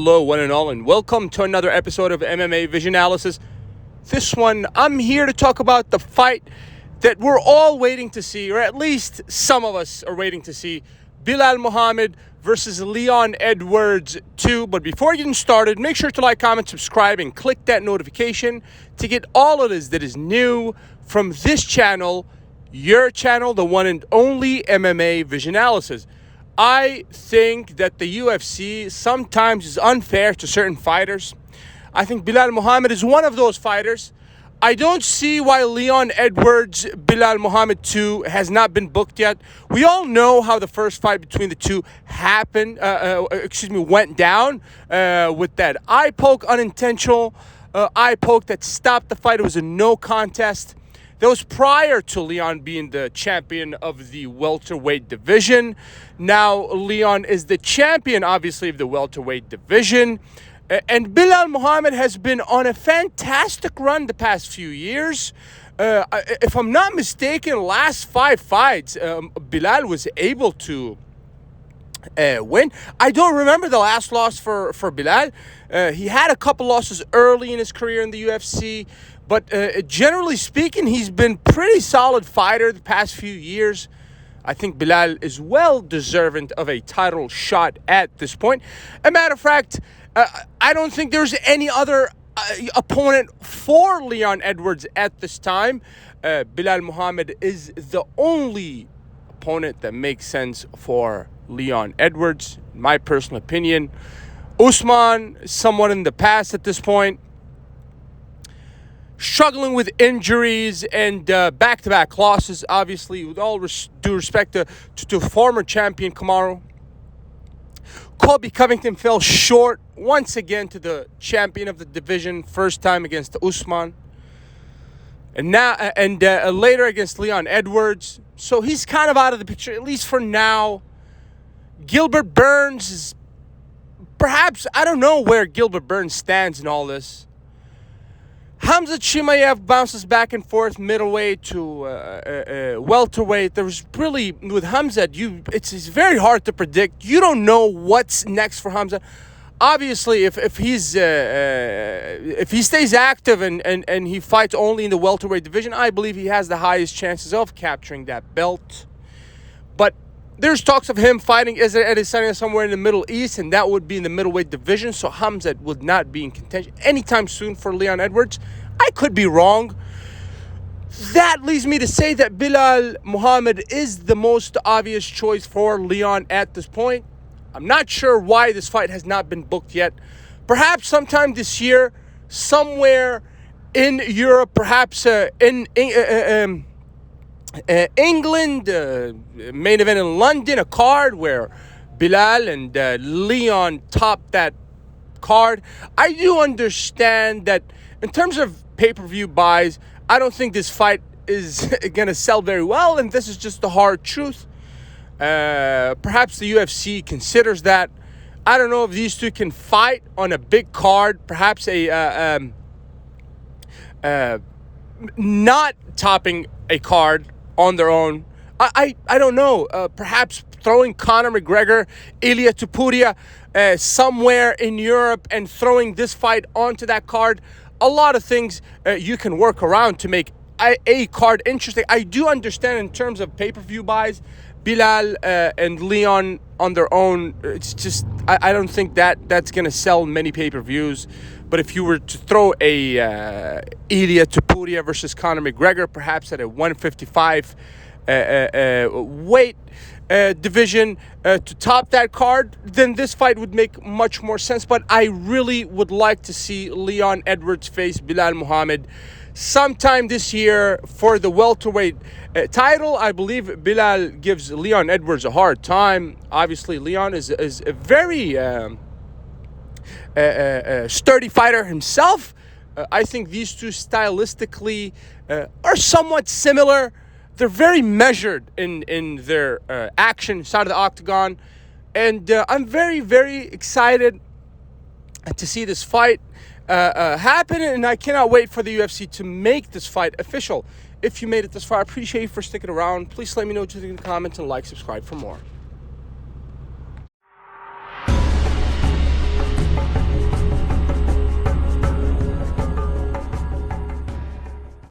Hello, one and all, and welcome to another episode of MMA Vision Analysis. This one, I'm here to talk about the fight that we're all waiting to see, or at least some of us are waiting to see. Belal Muhammad versus Leon Edwards 2. But before getting started, make sure to like, comment, subscribe, and click that notification to get all of this that is new from this channel, your channel, the one and only MMA Vision Analysis. I think that the UFC sometimes is unfair to certain fighters. I think Belal Muhammad is one of those fighters. I don't see why Leon Edwards, Belal Muhammad 2 has not been booked yet. We all know how the first fight between the two went down with that eye poke, unintentional eye poke that stopped the fight. It was a no contest. That was prior to Leon being the champion of the welterweight division. Now Leon is the champion, obviously, of the welterweight division. And Belal Muhammad has been on a fantastic run the past few years. If I'm not mistaken, last 5 fights, Belal was able to win. I don't remember the last loss for Belal. He had a couple losses early in his career in the UFC. But generally speaking, he's been pretty solid fighter the past few years. I think Belal is well deserving of a title shot at this point. As a matter of fact, I don't think there's any other opponent for Leon Edwards at this time. Belal Muhammad is the only opponent that makes sense for Leon Edwards, in my personal opinion. Usman, someone in the past at this point, struggling with injuries and back-to-back losses, obviously, with all due respect to former champion Kamaru. Colby Covington fell short once again to the champion of the division, first time against Usman, and now later against Leon Edwards. So he's kind of out of the picture, at least for now. Gilbert Burns is perhaps, I don't know where Gilbert Burns stands in all this. Khamzat Chimaev bounces back and forth, middleweight to welterweight. There's really, with Khamzat, it's very hard to predict. You don't know what's next for Khamzat. Obviously, if he stays active and he fights only in the welterweight division, I believe he has the highest chances of capturing that belt. But there's talks of him fighting Adesanya somewhere in the Middle East, and that would be in the middleweight division, so Khamzat would not be in contention anytime soon for Leon Edwards. I could be wrong. That leads me to say that Belal Muhammad is the most obvious choice for Leon at this point. I'm not sure why this fight has not been booked yet. Perhaps sometime this year, somewhere in Europe, perhaps in England, main event in London, a card where Belal and Leon topped that card. I do understand that in terms of pay-per-view buys, I don't think this fight is going to sell very well, and this is just the hard truth. Perhaps the UFC considers that. I don't know if these two can fight on a big card, perhaps not topping a card on their own. I don't know. Perhaps throwing Conor McGregor, Ilia Topuria somewhere in Europe and throwing this fight onto that card. A lot of things you can work around to make a card interesting. I do understand in terms of pay-per-view buys, Belal and Leon on their own, it's just, I don't think that's going to sell many pay-per-views. But if you were to throw a Ilia Topuria versus Conor McGregor, perhaps at a 155 weight division to top that card, then this fight would make much more sense. But I really would like to see Leon Edwards face Belal Muhammad sometime this year for the welterweight title. I believe Belal gives Leon Edwards a hard time. Obviously, Leon is a very sturdy fighter himself. I think these two stylistically are somewhat similar. They're very measured in their action side of the octagon. And I'm very, very excited to see this fight happen. And I cannot wait for the UFC to make this fight official. If you made it this far, I appreciate you for sticking around. Please let me know what you think in the comments and like, subscribe for more.